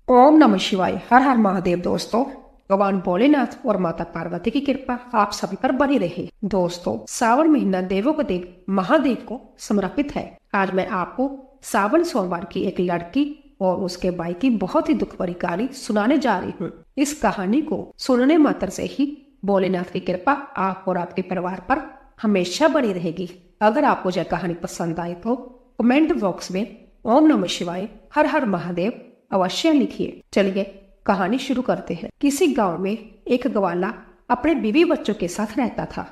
ओम नमः शिवाय। हर हर महादेव। दोस्तों, भगवान भोलेनाथ और माता पार्वती की कृपा आप सभी पर बनी रहे। दोस्तों, सावन महीना देवों के देव महादेव को समर्पित है। आज मैं आपको सावन सोमवार की एक लड़की और उसके भाई की बहुत ही दुख भरी कहानी सुनाने जा रही हूँ। इस कहानी को सुनने मात्र से ही भोलेनाथ की कृपा आप और आपके परिवार पर हमेशा बनी रहेगी। अगर आपको यह कहानी पसंद आए तो कमेंट बॉक्स में ओम नमः शिवाय, हर हर महादेव अवश्य लिखिए। चलिए कहानी शुरू करते हैं। किसी गांव में एक ग्वाला अपने बीवी बच्चों के साथ रहता था।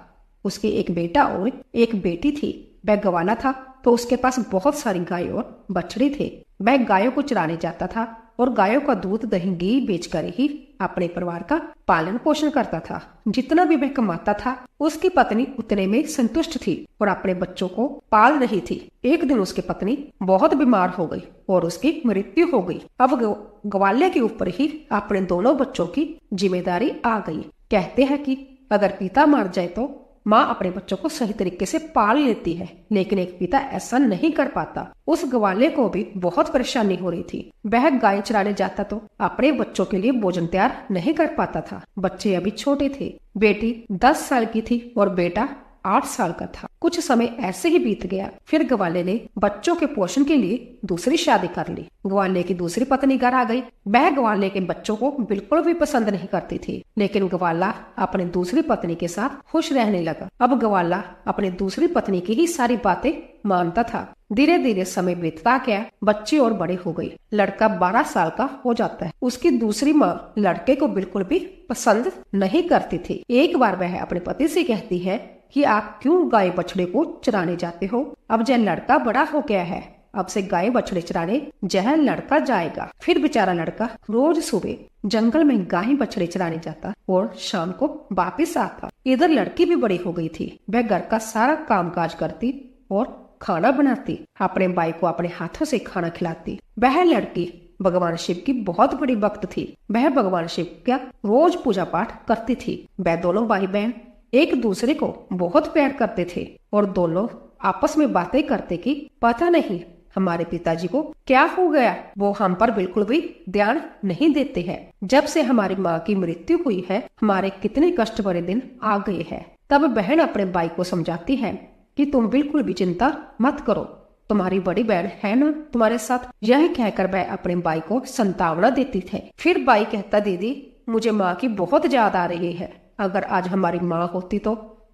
उसके एक बेटा और एक बेटी थी। वह ग्वाला था तो उसके पास बहुत सारी गाय और बछड़े थे। वह गायों को चराने जाता था और गायों का दूध, दही, घी बेचकर ही अपने परिवार का पालन पोषण करता था। जितना भी वह कमाता था उसकी पत्नी उतने में संतुष्ट थी और अपने बच्चों को पाल रही थी। एक दिन उसकी पत्नी बहुत बीमार हो गई और उसकी मृत्यु हो गई। अब ग्वाले के ऊपर ही अपने दोनों बच्चों की जिम्मेदारी आ गई। कहते हैं कि अगर पिता मर जाए तो माँ अपने बच्चों को सही तरीके से पाल लेती है, लेकिन एक पिता ऐसा नहीं कर पाता। उस ग्वाले को भी बहुत परेशानी हो रही थी। वह गाय चराने जाता तो अपने बच्चों के लिए भोजन तैयार नहीं कर पाता था। बच्चे अभी छोटे थे। बेटी 10 साल की थी और बेटा 8 साल का था। कुछ समय ऐसे ही बीत गया। फिर ग्वाले ने बच्चों के पोषण के लिए दूसरी शादी कर ली। ग्वाले की दूसरी पत्नी घर आ गई। वह ग्वाले के बच्चों को बिल्कुल भी पसंद नहीं करती थी, लेकिन ग्वाला अपनी दूसरी पत्नी के साथ खुश रहने लगा। अब ग्वाला अपनी दूसरी पत्नी की ही सारी बातें मानता था। धीरे धीरे समय बीतता गया। बच्चे और बड़े हो गए। लड़का 12 साल का हो जाता है। उसकी दूसरी माँ लड़के को बिल्कुल भी पसंद नहीं करती थी। एक बार वह अपने पति से कहती है कि आप क्यों गाय बछड़े को चराने जाते हो? अब यह लड़का बड़ा हो गया है, अब से गाय बछड़े चराने यह लड़का जाएगा। फिर बेचारा लड़का रोज सुबह जंगल में गाय बछड़े चराने जाता और शाम को वापिस आता। इधर लड़की भी बड़ी हो गई थी। वह घर का सारा काम काज करती और खाना बनाती, अपने भाई को अपने हाथों से खाना खिलाती। वह लड़की भगवान शिव की बहुत बड़ी भक्त थी। वह भगवान शिव का रोज पूजा पाठ करती थी। वह दोनों भाई बहन एक दूसरे को बहुत प्यार करते थे और दोनों आपस में बातें करते कि पता नहीं हमारे पिताजी को क्या हो गया, वो हम पर बिल्कुल भी ध्यान नहीं देते हैं। जब से हमारी माँ की मृत्यु हुई है हमारे कितने कष्ट भरे दिन आ गए हैं। तब बहन अपने भाई को समझाती है कि तुम बिल्कुल भी चिंता मत करो, तुम्हारी बड़ी बहन है ना तुम्हारे साथ। यह कहकर वह अपने भाई को संतावना देती थे। फिर भाई कहता, दीदी मुझे माँ की बहुत याद आ रही है। अगर आज हमारी माँ होती तो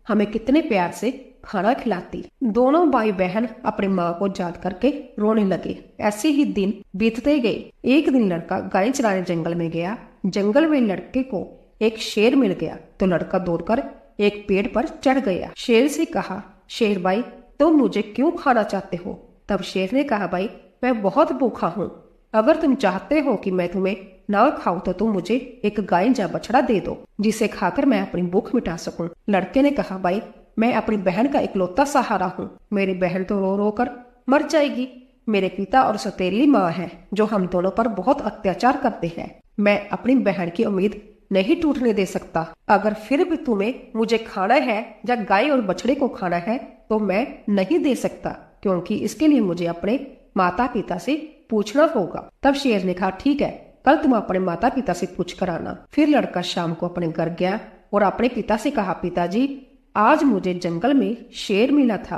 हमें कितने प्यार से खाना खिलाती। दोनों भाई बहन अपनी माँ को याद करके रोने लगे। ऐसे ही दिन बीतते गए। एक दिन लड़का गाय चराने जंगल में गया। जंगल में लड़के को एक शेर मिल गया तो लड़का दौड़कर एक पेड़ पर चढ़ गया। शेर से कहा, शेर भाई तुम मुझे क्यों खाना चाहते हो? तब शेर ने कहा, भाई मैं बहुत भूखा हूँ, अगर तुम चाहते हो कि मैं तुम्हें ना खाऊं तो तुम मुझे एक गाय या बछड़ा दे दो जिसे खाकर मैं अपनी भूख मिटा सकूं। लड़के ने कहा, भाई मैं अपनी बहन का इकलौता सहारा हूँ, मेरी बहन तो रो रो कर मर जाएगी। मेरे पिता और सौतेली माँ है जो हम दोनों पर बहुत अत्याचार करते हैं। मैं अपनी बहन की उम्मीद नहीं टूटने दे सकता। अगर फिर भी तुम्हें मुझे खाना है या गाय और बछड़े को खाना है तो मैं नहीं दे सकता, क्योंकि इसके लिए मुझे अपने माता पिता से पूछना होगा। तब शेर ने कहा, ठीक है, कल तुम अपने माता पिता से पूछ कर आना। फिर लड़का शाम को अपने घर गया और अपने पिता से कहा, पिताजी आज मुझे जंगल में शेर मिला था।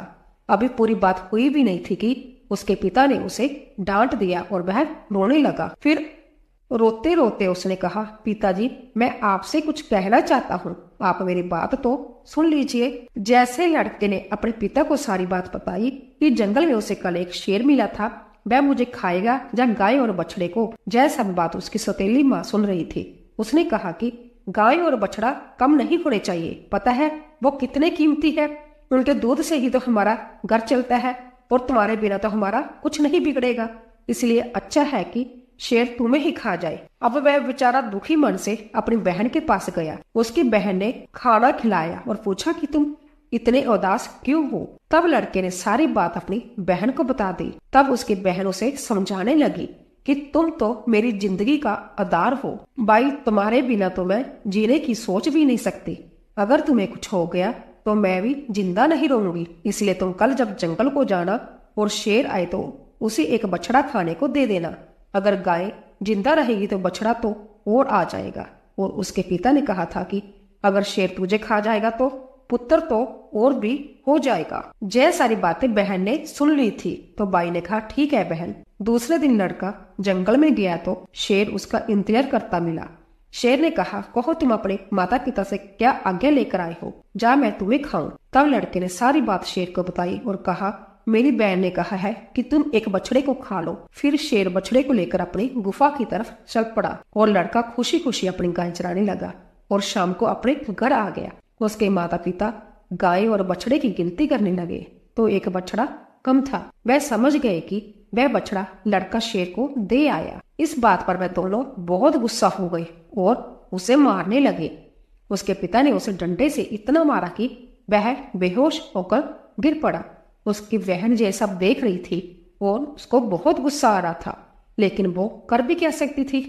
अभी पूरी बात हुई भी नहीं थी कि उसके पिता ने उसे डांट दिया और वह रोने लगा। फिर रोते रोते उसने कहा, पिताजी मैं आपसे कुछ कहना चाहता हूँ, आप मेरी बात तो सुन लीजिए। जैसे लड़के ने अपने पिता को सारी बात बताई कि जंगल में उसे कल एक शेर मिला था, वह मुझे खाएगा या गाय और बछड़े को, यह सब बात उसकी सौतेली माँ सुन रही थी। उसने कहा कि गाय और बछड़ा कम नहीं होने चाहिए, पता है वो कितने कीमती है, उनके दूध से ही तो हमारा घर चलता है और तुम्हारे बिना तो हमारा कुछ नहीं बिगड़ेगा, इसलिए अच्छा है कि शेर तुम्हें ही खा जाए। अब वह बेचारा दुखी मन से अपनी बहन के पास गया। उसकी बहन ने खाना खिलाया और पूछा कि तुम इतने उदास क्यों हो? तब लड़के ने सारी बात अपनी बहन को बता दी। तब उसकी बहन उसे समझाने लगी कि तुम तो मेरी जिंदगी का आधार हो, भाई तुम्हारे बिना तो मैं जीने की सोच भी नहीं सकती। अगर तुम्हें कुछ हो गया तो मैं भी जिंदा नहीं रहूंगी, इसलिए तुम कल जब जंगल को जाना और शेर आए तो उसे एक बछड़ा खाने को दे देना। अगर गाय जिंदा रहेगी तो बछड़ा तो और आ जाएगा। और उसके पिता ने कहा था कि अगर शेर तुझे खा जाएगा तो पुत्र तो और भी हो जाएगा। जय सारी बातें बहन ने सुन ली थी तो बाई ने कहा ठीक है बहन। दूसरे दिन लड़का जंगल में गया तो शेर उसका इंतजार करता मिला। शेर ने कहा कहो तुम अपने माता पिता से क्या आज्ञा लेकर आए हो, जा मैं तुम्हें खाऊं। तब लड़के ने सारी बात शेर को बताई और कहा मेरी बहन ने कहा है कि तुम एक बछड़े को खा लो। फिर शेर बछड़े को लेकर अपनी गुफा की तरफ चल पड़ा और लड़का खुशी खुशी अपनी गाय चराने लगा और शाम को अपने घर आ गया। उसके माता पिता गाय और बछड़े की गिनती करने लगे तो एक बछड़ा कम था। वह समझ गए कि वह बछड़ा लड़का शेर को दे आया। इस बात पर वह दोनों बहुत गुस्सा हो गए और उसे मारने लगे। उसके पिता ने उसे डंडे से इतना मारा कि वह बेहोश होकर गिर पड़ा। उसकी बहन ये सब देख रही थी और उसको बहुत गुस्सा आ रहा था, लेकिन वो कर भी क्या सकती थी।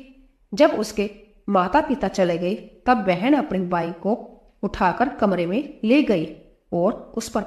जब उसके माता पिता चले गए तब बहन अपनी बाई को उठाकर कमरे में ले गई और उस पर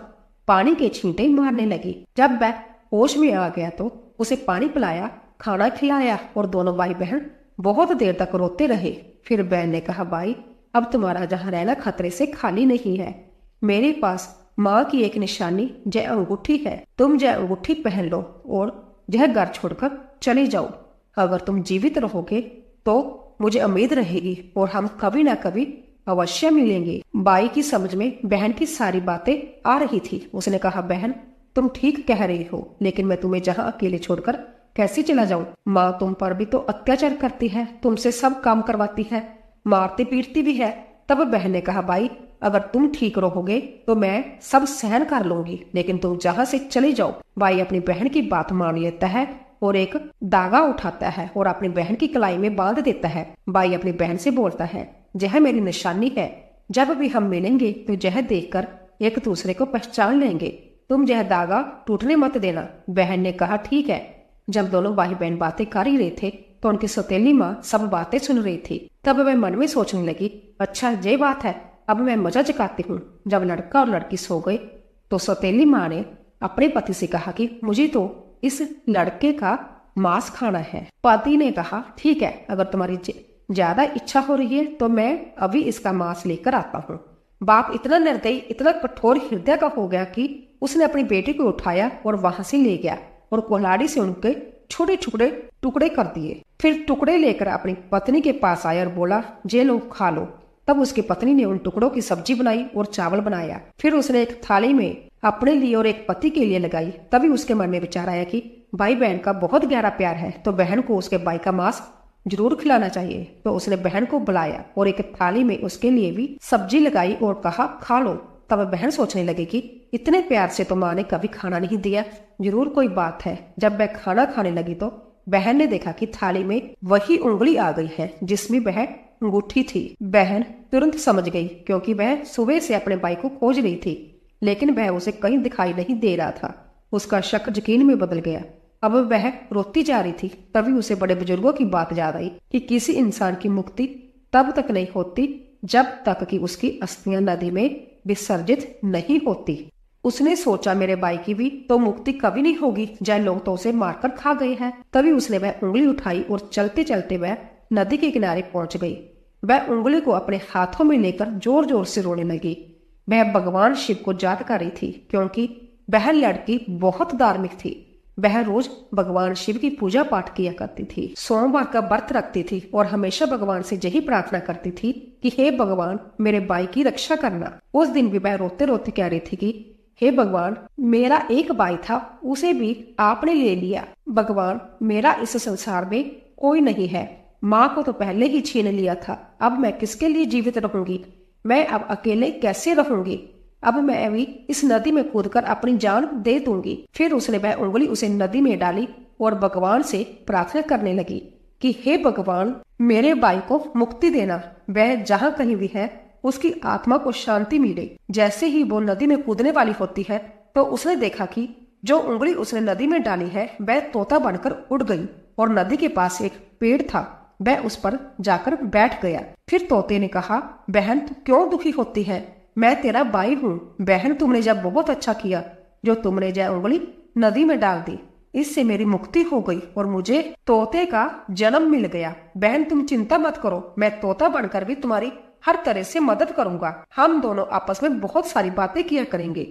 पानी के छींटे मारने लगी। जब वह होश में आ गया तो उसे पानी पिलाया, खाना खिलाया और दोनों भाई बहन बहुत देर तक रोते रहे। फिर बहन ने कहा बाई अब तुम्हारा जहाँ रहना खतरे से खाली नहीं है। मेरे पास माँ की एक निशानी जय अंगूठी है, तुम जय अंगूठी पहन लो और यह घर छोड़कर चले जाओ। अगर तुम जीवित रहोगे तो मुझे उम्मीद रहेगी और हम कभी ना कभी अवश्य मिलेंगे। बाई की समझ में बहन की सारी बातें आ रही थी। उसने कहा बहन तुम ठीक कह रही हो, लेकिन मैं तुम्हें जहाँ अकेले छोड़कर कैसे चला जाऊं। माँ तुम पर भी तो अत्याचार करती है, तुमसे सब काम करवाती है, मारती पीटती भी है। तब बहन ने कहा भाई अगर तुम ठीक रहोगे तो मैं सब सहन कर लूंगी, लेकिन तुम जहाँ से चले जाओ। भाई अपनी बहन की बात मान लेता है और एक धागा उठाता है और अपनी बहन की कलाई में बांध देता है। भाई अपनी बहन से बोलता है यह मेरी निशानी है, जब भी हम मिलेंगे तो यह देखकर एक दूसरे को पहचान लेंगे, तुम यह धागा टूटने मत देना। बहन ने कहा ठीक है। जब दोनों भाई बहन बातें कर ही रहे थे तो उनकी सौतेली माँ सब बातें सुन रही थी। तब वह मन में सोचने लगी अच्छा ये बात है, अब मैं मजा चकाती हूँ। जब लड़का और लड़की सो गए तो सौतेली माँ ने अपने पति से कहा कि मुझे तो इस लड़के का मांस खाना है। पति ने कहा ठीक है, अगर तुम्हारी ज्यादा इच्छा हो रही है तो मैं अभी इसका मांस लेकर आता हूँ। बाप इतना निर्दयी, इतना कठोर हृदय का हो गया कि उसने अपनी बेटी को उठाया और वहां से ले गया और कुल्हाड़ी से उनके छोटे छोटे टुकड़े कर दिए। फिर टुकड़े लेकर अपनी पत्नी के पास आया और बोला जे लो खा लो। तब उसकी पत्नी ने उन टुकड़ों की सब्जी बनाई और चावल बनाया। फिर उसने एक थाली में अपने लिए और एक पति के लिए लगाई। तभी उसके मन में विचार आया कि भाई बहन का बहुत गहरा प्यार है तो बहन को उसके भाई का मांस जरूर खिलाना चाहिए। तो उसने बहन को बुलाया और एक थाली में उसके लिए भी सब्जी लगाई और कहा खा लो। तब बहन सोचने लगी कि इतने प्यार से तो माँ ने कभी खाना नहीं दिया, जरूर कोई बात है। जब वह खाना खाने लगी तो बहन ने देखा कि थाली में वही उंगली आ गई है जिसमें वह अंगूठी थी। बहन तुरंत समझ गई क्योंकि वह सुबह से अपने भाई को खोज रही थी, लेकिन वह उसे कहीं दिखाई नहीं दे रहा था। उसका शक यकीन में बदल गया। अब वह रोती जा रही थी। तभी उसे बड़े बुजुर्गों की बात याद आई कि किसी इंसान की मुक्ति तब तक नहीं होती जब तक कि उसकी अस्थियां नदी में विसर्जित नहीं होती। उसने सोचा मेरे भाई की भी तो मुक्ति कभी नहीं होगी, जैन लोग तो उसे मारकर खा गए हैं। तभी उसने वह उंगली उठाई और चलते चलते वह नदी के किनारे पहुंच गई। वह उंगली को अपने हाथों में लेकर जोर जोर से रोने लगी। वह भगवान शिव को याद कर रही थी क्योंकि वह लड़की बहुत धार्मिक थी। वह रोज भगवान शिव की पूजा पाठ किया करती थी, सोमवार का व्रत रखती थी और हमेशा भगवान से यही प्रार्थना करती थी कि हे भगवान मेरे भाई की रक्षा करना। उस दिन भी वह रोते रोते कह रही थी कि हे भगवान मेरा एक भाई था, उसे भी आपने ले लिया। भगवान मेरा इस संसार में कोई नहीं है, माँ को तो पहले ही छीन लिया था, अब मैं किसके लिए जीवित रहूंगी, मैं अब अकेले कैसे रहूंगी, अब मैं भी इस नदी में कूदकर अपनी जान दे दूंगी। फिर उसने वह उंगली उसे नदी में डाली और भगवान से प्रार्थना करने लगी कि हे भगवान मेरे भाई को मुक्ति देना, वह जहाँ कहीं भी है उसकी आत्मा को शांति मिले। जैसे ही वो नदी में कूदने वाली होती है तो उसने देखा कि जो उंगली उसने नदी में डाली है वह तोता बनकर उड़ गई और नदी के पास एक पेड़ था, वह उस पर जाकर बैठ गया। फिर तोते ने कहा बहन तू क्यों दुखी होती है, मैं तेरा भाई हूँ। बहन तुमने जब बहुत अच्छा किया जो तुमने जय उंगली नदी में डाल दी, इससे मेरी मुक्ति हो गई और मुझे तोते का जन्म मिल गया। बहन तुम चिंता मत करो, मैं तोता बनकर भी तुम्हारी हर तरह से मदद करूंगा। हम दोनों आपस में बहुत सारी बातें किया करेंगे।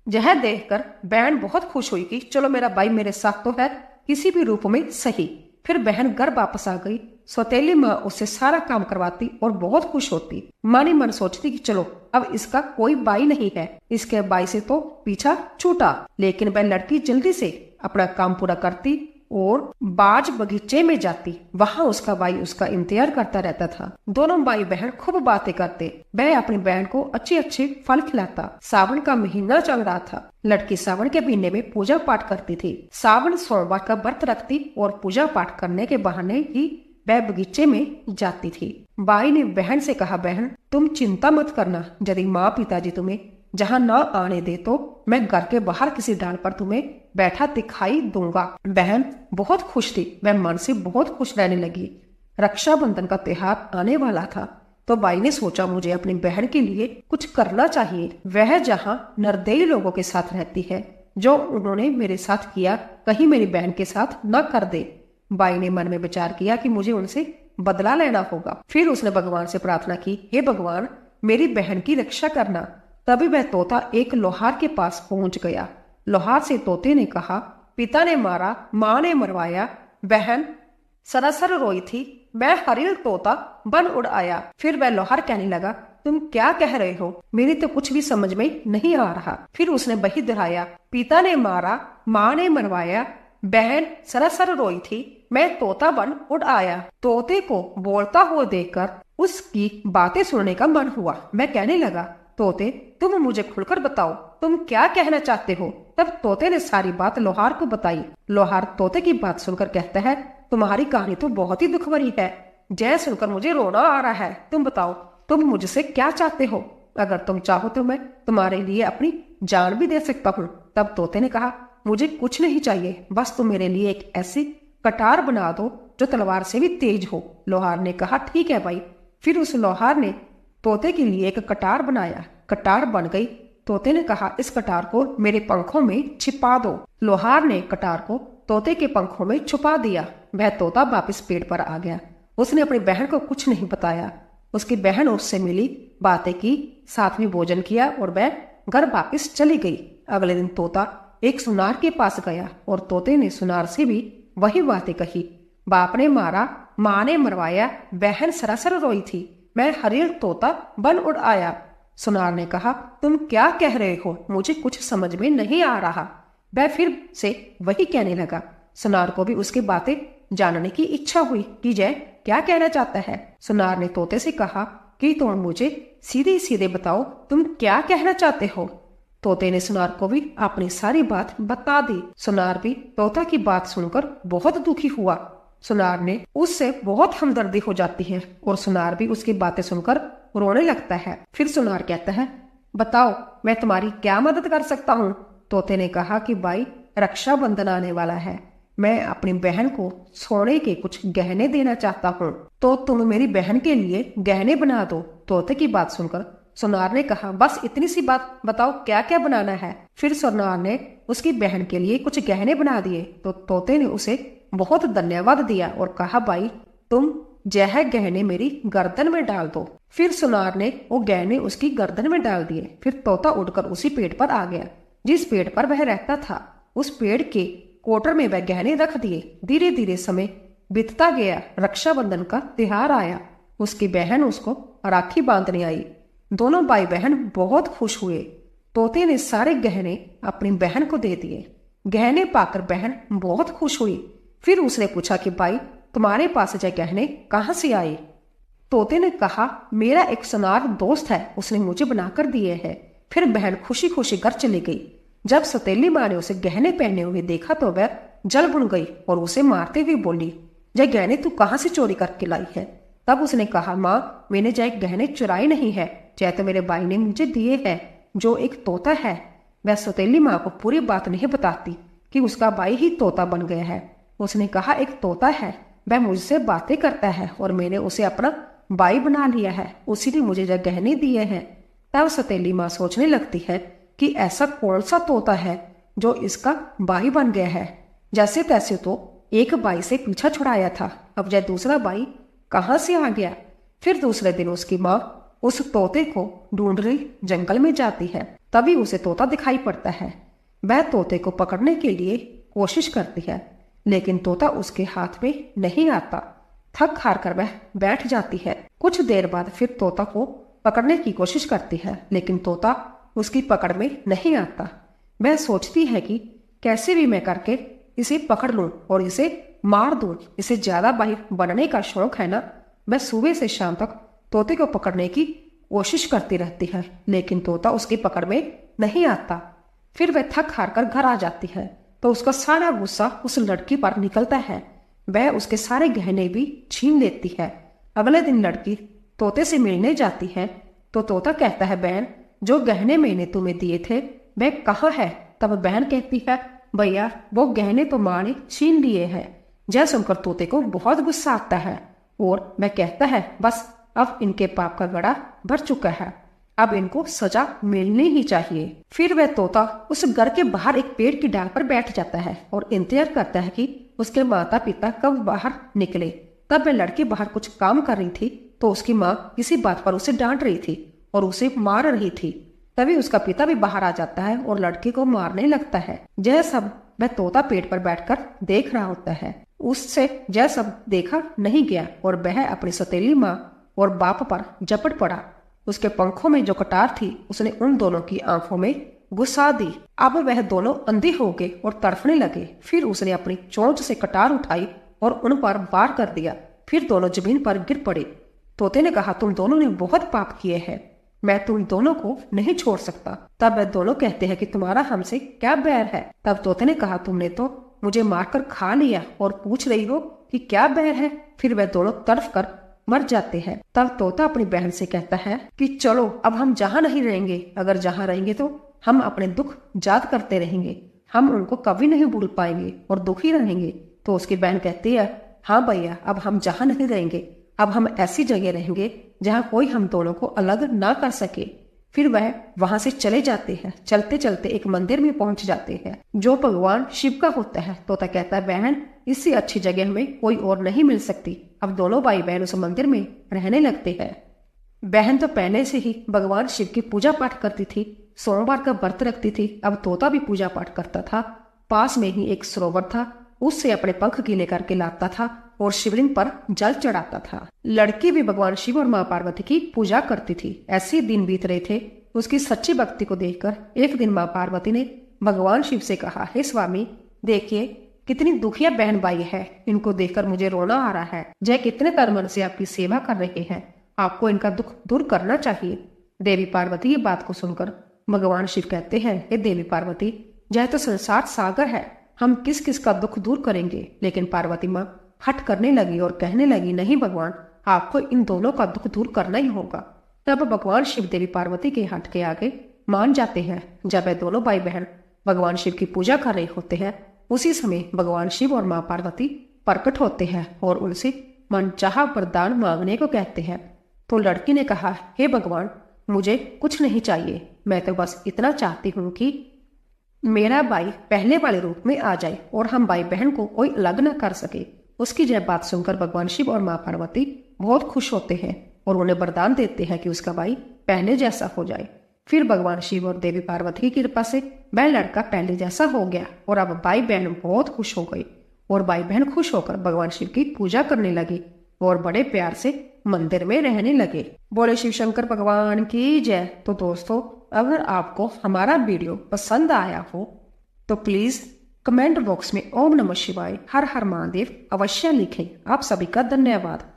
यह देखकर बहन बहुत खुश हुई कि चलो मेरा भाई मेरे साथ तो है, किसी भी रूप में सही। फिर बहन घर वापस आ गई। सौतेली माँ उससे सारा काम करवाती और बहुत खुश होती। माँ ने मन सोचती कि चलो अब इसका कोई भाई नहीं है, इसके भाई से तो पीछा छूटा। लेकिन वह लड़की जल्दी से अपना काम पूरा करती और बाज बगीचे में जाती। वहां उसका भाई उसका इंतजार करता रहता था। दोनों भाई बहन खूब बातें करते। वह अपनी बहन को अच्छे अच्छे फल खिलाता। सावन का महीना चल रहा था। लड़की सावन के महीने में पूजा पाठ करती थी। सावन सोमवार का व्रत रखती और पूजा पाठ करने के बहाने ही वह बगीचे में जाती थी। भाई ने बहन से कहा, बहन तुम चिंता मत करना, यदि माँ पिताजी तुम्हें जहाँ न आने दे तो मैं घर के बाहर किसी डाल पर तुम्हें बैठा दिखाई दूंगा। बहन बहुत खुश थी। वह मन से बहुत खुश रहने लगी। रक्षाबंधन का त्योहार आने वाला था तो भाई ने सोचा मुझे अपनी बहन के लिए कुछ करना चाहिए। वह जहाँ निर्दयी लोगों के साथ रहती है, जो उन्होंने मेरे साथ किया कहीं मेरी बहन के साथ न कर दे। भाई ने मन में विचार किया कि मुझे उनसे बदला लेना होगा। फिर उसने भगवान से प्रार्थना की, हे भगवान मेरी बहन की रक्षा करना। तभी वह तोता एक लोहार के पास पहुंच गया। लोहार से तोते ने कहा, पिता ने मारा, माँ ने मरवाया। बहन सरासर रोई थी। मैं हरिल तोता बन उड़ आया। फिर वह लोहार कहने लगा, तुम क्या कह रहे हो? मेरी तो कुछ भी समझ में नहीं आ रहा। फिर उसने वही दोहराया, पिता ने मारा, माँ ने मरवाया। बहन सरासर रोई थी। मैं तोता बन उड़ आया। तोते को बोलता हुआ देखकर उसकी बातें सुनने का मन हुआ। मैं कहने लगा, तोते तुम मुझे खुलकर बताओ, तुम क्या कहना चाहते हो? तब तोते ने सारी बात लोहार को बताई। लोहार तोते की बात सुनकर कहता है, तुम्हारी कहानी तो बहुत ही दुख भरी है। जय सुनकर मुझे रोना आ रहा है। तुम बताओ तुम मुझसे क्या चाहते हो? अगर तुम चाहो तो मैं तुम्हारे लिए अपनी जान भी दे सकता हूँ। तब तोते ने कहा, मुझे कुछ नहीं चाहिए, बस तुम मेरे लिए एक ऐसी कटार बना दो जो तलवार से भी तेज हो। लोहार ने कहा, ठीक है भाई। फिर उस लोहार ने तोते के लिए एक कटार बनाया। कटार बन गई। तोते ने कहा, इस कटार को मेरे पंखों में छिपा दो। लोहार ने कटार को तोते के पंखों में छुपा दिया। वह तोता वापस पेड़ पर आ गया। उसने अपनी बहन को कुछ नहीं बताया। उसकी बहन उससे मिली, बातें की, साथ में भोजन किया और वह घर वापस चली गई। अगले दिन तोता एक सुनार के पास गया और तोते ने सुनार से भी वही बातें कही। बाप ने मारा, माँ ने मरवाया। बहन सरासर रोई थी। मैं हरिल तोता बन उड़ आया। सुनार ने कहा, तुम क्या कह रहे हो? मुझे कुछ समझ में नहीं आ रहा। वह फिर से वही कहने लगा। सुनार को भी उसकी बातें जानने की इच्छा हुई कि जय क्या कहना चाहता है। सुनार ने तोते से कहा कि तुम मुझे सीधे सीधे बताओ, तुम क्या कहना चाहते हो? तोते ने सुनार को भी अपनी सारी बात बता दी। सुनार भी तोता की बात सुनकर बहुत दुखी हुआ। सुनार ने उससे बहुत हमदर्दी हो जाती है और सुनार भी उसकी बातें सुनकर रोने लगता है। फिर सुनार कहता है, बताओ मैं तुम्हारी क्या मदद कर सकता हूँ? तोते ने कहा कि भाई रक्षाबंधन आने वाला है, मैं अपनी बहन को सोने के कुछ गहने देना चाहता हूँ, तो तुम मेरी बहन के लिए गहने बना दो। तोते की बात सुनकर सुनार ने कहा, बस इतनी सी बात बताओ, क्या क्या बनाना है? फिर सुनार ने उसकी बहन के लिए कुछ गहने बना दिए। तो तोते ने उसे बहुत धन्यवाद दिया और कहा, भाई तुम यह गहने मेरी गर्दन में डाल दो। फिर सुनार ने वो गहने उसकी गर्दन में डाल दिए। फिर तोता उड़कर उसी पेड़ पर आ गया जिस पेड़ पर वह रहता था। उस पेड़ के कोटर में वह गहने रख दिए। धीरे धीरे समय बीतता गया। रक्षाबंधन का त्योहार आया। उसकी बहन उसको राखी बांधने आई। दोनों भाई बहन बहुत खुश हुए। तोते ने सारे गहने अपनी बहन को दे दिए। गहने पाकर बहन बहुत खुश हुई। फिर उसने पूछा कि भाई तुम्हारे पास ये गहने कहाँ से आए? तोते ने कहा, मेरा एक सुनार दोस्त है, उसने मुझे बनाकर दिए हैं। फिर बहन खुशी खुशी घर चली गई। जब सौतेली माँ ने उसे गहने पहने हुए देखा तो वह जल भुन गई और उसे मारते हुए बोली, ये गहने तू कहाँ से चोरी करके लाई है? तब उसने कहा, माँ मैंने जय गहने चुराए नहीं है, जय तो मेरे भाई ने मुझे दिए हैं, जो एक तोता है। वह सौतेली माँ को पूरी बात नहीं बताती कि उसका भाई ही तोता बन गया है। उसने कहा, एक तोता है, वह मुझसे बातें करता है और मैंने उसे अपना भाई बना लिया है, उसी ने मुझे जो गहने दिए हैं। तब सौतेली माँ सोचने लगती है कि ऐसा कौन सा तोता है जो इसका भाई बन गया है। जैसे तैसे तो एक बाई से पीछा छुड़ाया था, अब यह दूसरा बाई कहाँ से आ गया। फिर दूसरे दिन उसकी माँ उस तोते को ढूंढ रही जंगल में जाती है। तभी उसे तोता दिखाई पड़ता है। वह तोते को पकड़ने के लिए कोशिश करती है, लेकिन तोता उसके हाथ में नहीं आता। थक हार कर वह बैठ जाती है। कुछ देर बाद फिर तोता को पकड़ने की कोशिश करती है, लेकिन तोता उसकी पकड़ में नहीं आता। वह सोचती है कि कैसे भी मैं करके इसे पकड़ लूं और इसे मार दूं। इसे ज्यादा बाहिर बनने का शौक है ना। वह सुबह से शाम तक तोते को पकड़ने की कोशिश करती रहती है, लेकिन तोता उसकी पकड़ में नहीं आता। फिर वह थक हार कर घर आ जाती है तो उसका सारा गुस्सा उस लड़की पर निकलता है। वह उसके सारे गहने भी छीन लेती है। अगले दिन लड़की तोते से मिलने जाती है तो तोता कहता है, बहन, जो गहने मैंने तुम्हें दिए थे वह कहाँ है। तब बहन कहती है, भैया, वो गहने तो माँ ने छीन लिए हैं। यह सुनकर तोते को बहुत गुस्सा आता है और वह कहता है, बस अब इनके पाप का घड़ा भर चुका है, अब इनको सजा मिलनी ही चाहिए। फिर वह तोता उस घर के बाहर एक पेड़ की डाल पर बैठ जाता है और इंतजार करता है कि उसके माता पिता कब बाहर निकले। तब वह लड़की बाहर कुछ काम कर रही थी तो उसकी माँ किसी बात पर उसे डांट रही थी और उसे मार रही थी। तभी उसका पिता भी बाहर आ जाता है और लड़की को मारने लगता है। यह सब वह तोता पेड़ पर बैठकर देख रहा होता है। उससे यह सब देखा नहीं गया और वह अपनी सौतेली माँ और बाप पर झपट पड़ा। उसके पंखों में जो कटार थी उसने उन दोनों की आंखों में घुसा दी। अब वह दोनों अंधे हो गए और तड़फने लगे। फिर उसने अपनी चोंच से कटार उठाई और उन पर वार कर दिया। फिर दोनों जमीन पर गिर पड़े। तोते ने कहा, तुम दोनों ने बहुत पाप किए हैं, मैं तुम दोनों को नहीं छोड़ सकता। तब वह दोनों कहते हैं कि तुम्हारा हमसे क्या बैर है। तब तोते ने कहा, तुमने तो मुझे मारकर खा लिया और पूछ रही हो कि क्या बैर है। फिर वह दोनों तड़फ कर मर जाते हैं। तब तोता अपनी बहन से कहता है कि चलो अब हम जहाँ नहीं रहेंगे, अगर जहाँ रहेंगे तो हम अपने दुख याद करते रहेंगे, हम उनको कभी नहीं भूल पाएंगे और दुखी रहेंगे। तो उसकी बहन कहती है, हाँ भैया, अब हम जहाँ नहीं रहेंगे, अब हम ऐसी जगह रहेंगे जहाँ कोई हम दोनों को अलग ना कर सके। फिर वह वहां से चले जाते हैं। चलते चलते एक मंदिर में पहुंच जाते हैं जो भगवान शिव का होता है। तोता कहता है, बहन, इससे अच्छी जगह हमें कोई और नहीं मिल सकती। अब दोनों भाई बहन उस मंदिर में रहने लगते हैं। बहन तो पहले से ही भगवान शिव की पूजा पाठ करती थी, सोमवार का व्रत रखती थी। अब तोता भी पूजा पाठ करता था। पास में ही एक सरोवर था, उससे अपने पंख गीले करके लाता था और शिवलिंग पर जल चढ़ाता था। लड़की भी भगवान शिव और माँ पार्वती की पूजा करती थी। ऐसे दिन बीत रहे थे। उसकी सच्ची भक्ति को देखकर एक दिन माँ पार्वती ने भगवान शिव से कहा, हे स्वामी, देखिए कितनी दुखिया बहन भाई है, इनको देखकर मुझे रोना आ रहा है। जय कितने तन से आपकी सेवा कर रहे हैं, आपको इनका दुख दूर करना चाहिए। देवी पार्वती की बात को सुनकर भगवान शिव कहते हैं, हे देवी पार्वती, यह तो संसार सागर है, हम किस किस का दुख दूर करेंगे। लेकिन पार्वती माँ हट करने लगी और कहने लगी, नहीं भगवान, आपको इन दोनों का दुख दूर करना ही होगा। तब भगवान शिव देवी पार्वती के हट के आगे मान जाते हैं। जब वे दोनों भाई बहन भगवान शिव की पूजा कर रहे होते हैं, उसी समय भगवान शिव और माँ पार्वती प्रकट होते हैं और उनसे मनचाहा वरदान मांगने को कहते हैं। तो लड़की ने कहा, हे भगवान, मुझे कुछ नहीं चाहिए, मैं तो बस इतना चाहती हूँ कि मेरा भाई पहले वाले रूप में आ जाए और हम भाई बहन को कोई अलग न कर सके। उसकी यह बात सुनकर भगवान शिव और माँ पार्वती बहुत खुश होते हैं और उन्हें वरदान देते हैं कि उसका भाई पहले जैसा हो जाए। फिर भगवान शिव और देवी पार्वती की कृपा से वह लड़का पहले जैसा हो गया और अब भाई बहन बहुत खुश हो गए और भाई बहन खुश होकर भगवान शिव की पूजा करने लगे और बड़े प्यार से मंदिर में रहने लगे। बोले शिव शंकर भगवान की जय। तो दोस्तों, अगर आपको हमारा वीडियो पसंद आया हो तो प्लीज कमेंट बॉक्स में ओम नमः शिवाय, हर हर महादेव अवश्य लिखें। आप सभी का धन्यवाद।